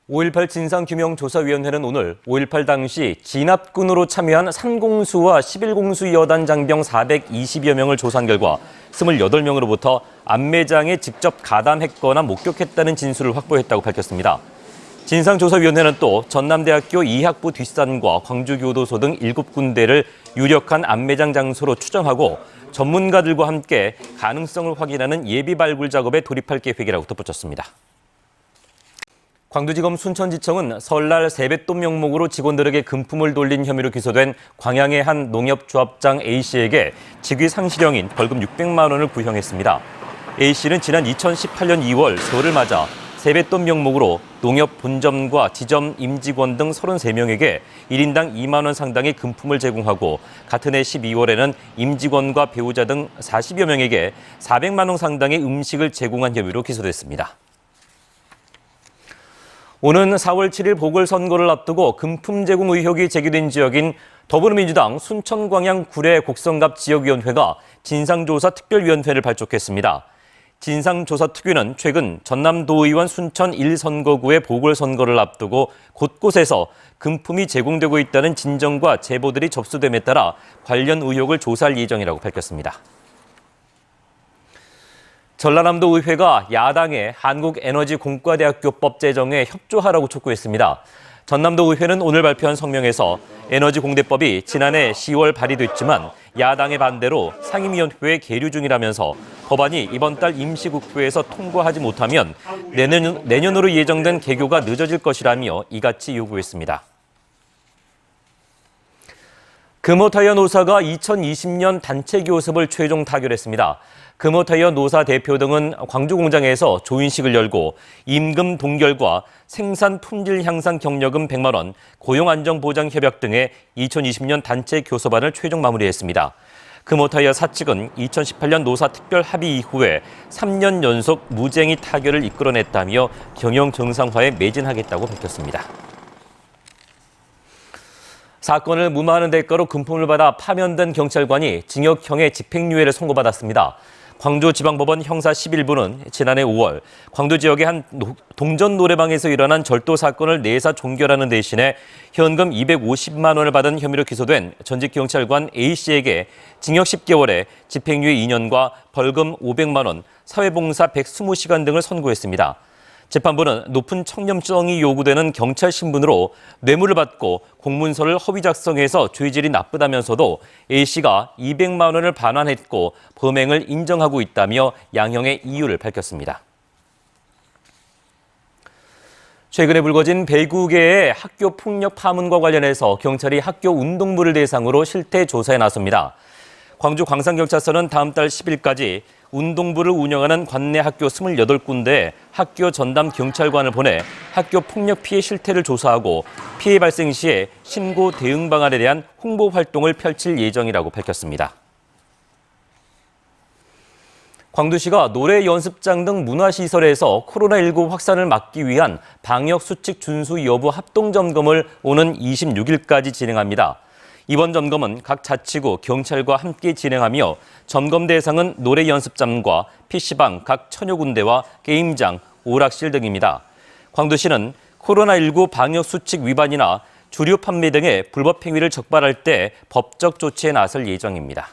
5.18 진상규명조사위원회는 오늘 5.18 당시 진압군으로 참여한 3공수와 11공수 여단 장병 420여 명을 조사한 결과 28명으로부터 안매장에 직접 가담했거나 목격했다는 진술을 확보했다고 밝혔습니다. 진상조사위원회는 또 전남대학교 이학부 뒷산과 광주교도소 등 7군데를 유력한 안매장 장소로 추정하고 전문가들과 함께 가능성을 확인하는 예비 발굴 작업에 돌입할 계획이라고 덧붙였습니다. 광주지검 순천지청은 설날 세뱃돈 명목으로 직원들에게 금품을 돌린 혐의로 기소된 광양의 한 농협조합장 A씨에게 직위상실형인 벌금 600만 원을 구형했습니다. A씨는 지난 2018년 2월 설을 맞아 세뱃돈 명목으로 농협 본점과 지점 임직원 등 33명에게 1인당 2만 원 상당의 금품을 제공하고 같은 해 12월에는 임직원과 배우자 등 40여 명에게 400만 원 상당의 음식을 제공한 혐의로 기소됐습니다. 오는 4월 7일 보궐선거를 앞두고 금품 제공 의혹이 제기된 지역인 더불어민주당 순천광양 구례 곡성갑 지역위원회가 진상조사 특별위원회를 발족했습니다. 진상조사특위는 최근 전남도의원 순천 1선거구의 보궐선거를 앞두고 곳곳에서 금품이 제공되고 있다는 진정과 제보들이 접수됨에 따라 관련 의혹을 조사할 예정이라고 밝혔습니다. 전라남도 의회가 야당의 한국에너지공과대학교법 제정에 협조하라고 촉구했습니다. 전남도 의회는 오늘 발표한 성명에서 에너지공대법이 지난해 10월 발의됐지만 야당의 반대로 상임위원회에 계류 중이라면서 법안이 이번 달 임시국회에서 통과하지 못하면 내년으로 예정된 개교가 늦어질 것이라며 이같이 요구했습니다. 금호타이어 노사가 2020년 단체 교섭을 최종 타결했습니다. 금호타이어 노사 대표 등은 광주 공장에서 조인식을 열고 임금 동결과 생산 품질 향상 경력금 100만 원, 고용안정보장 협약 등의 2020년 단체 교섭안을 최종 마무리했습니다. 금호타이어 사측은 2018년 노사 특별 합의 이후에 3년 연속 무쟁의 타결을 이끌어냈다며 경영 정상화에 매진하겠다고 밝혔습니다. 사건을 무마하는 대가로 금품을 받아 파면된 경찰관이 징역형의 집행유예를 선고받았습니다. 광주지방법원 형사 11부는 지난해 5월 광주 지역의 한 동전 노래방에서 일어난 절도 사건을 내사 종결하는 대신에 현금 250만 원을 받은 혐의로 기소된 전직 경찰관 A씨에게 징역 10개월에 집행유예 2년과 벌금 500만 원, 사회봉사 120시간 등을 선고했습니다. 재판부는 높은 청렴성이 요구되는 경찰 신분으로 뇌물을 받고 공문서를 허위 작성해서 죄질이 나쁘다면서도 A씨가 200만 원을 반환했고 범행을 인정하고 있다며 양형의 이유를 밝혔습니다. 최근에 불거진 배구계의 학교 폭력 파문과 관련해서 경찰이 학교 운동부를 대상으로 실태 조사에 나섭니다. 광주 광산경찰서는 다음 달 10일까지 운동부를 운영하는 관내 학교 28군데에 학교 전담 경찰관을 보내 학교 폭력 피해 실태를 조사하고 피해 발생 시에 신고 대응 방안에 대한 홍보 활동을 펼칠 예정이라고 밝혔습니다. 광주시가 노래 연습장 등 문화시설에서 코로나19 확산을 막기 위한 방역수칙 준수 여부 합동점검을 오는 26일까지 진행합니다. 이번 점검은 각 자치구, 경찰과 함께 진행하며 점검 대상은 노래 연습장과 PC방, 각 천여 군데와 게임장, 오락실 등입니다. 광주시는 코로나19 방역수칙 위반이나 주류 판매 등의 불법 행위를 적발할 때 법적 조치에 나설 예정입니다.